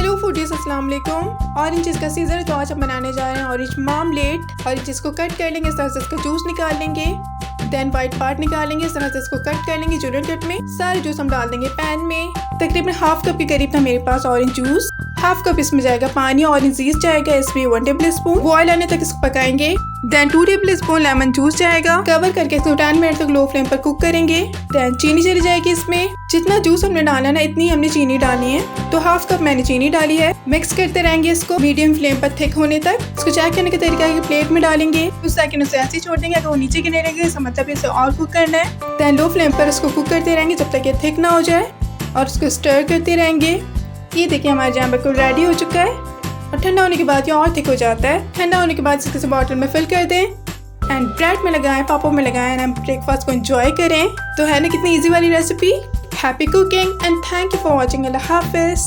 Hello foodies, अस्सलाम वालेकुम। Orange का सीजन है तो आज हम बनाने जा रहे हैं ऑरेंज मार्मलेट। ऑरेंज को कट कर लेंगे, इस तरह से इसका जूस निकाल लेंगे। देन वाइट पार्ट निकालेंगे, इस तरह से इसको कट कर लेंगे जूनियर कट में। सारे जूस हम डाल देंगे पैन में। तकरीबन हाफ कप के करीब था मेरे पास ऑरेंज जूस। हाफ कप इसमें जाएगा पानी, ऑरेंज जूस जाएगा इसमें 1 टेबल स्पून। बॉयल आने तक इसको पकाएंगे। Then 2 tablespoon lemon juice जाएगा। कवर करके इसको 10 मिनट तक लो फ्लेम पर कुक करेंगे। देन चीनी चली जाएगी इसमें। जितना जूस हमने डाला ना इतनी हमने चीनी डालनी है, तो हाफ कप मैंने चीनी डाली है। मिक्स करते रहेंगे इसको मीडियम फ्लेम पर थिक होने तक। इसको चेक करने का तरीका है कि प्लेट में डालेंगे, कुछ सेकंड उसे ऐसे ही छोड़ देंगे। अगर वो नीचे गिरने लगे इसका मतलब इसे और कुक करना है। देन लो फ्लेम पर इसको कुक करते रहेंगे जब तक ये थिक ना हो जाए और इसको स्टर करते रहेंगे। ये देखिए हमारा जैम बिल्कुल रेडी हो चुका है और ठंडा होने के बाद ये और थिक हो जाता है। ठंडा होने के बाद इसको किसी बॉटल में फिल कर दें एंड ब्रेड में लगाएं, पापड़ में लगाएं एंड ब्रेकफास्ट को एंजॉय करें। तो है ना कितनी इजी वाली recipe. Happy cooking and thank you for watching. Allah हाफिज़।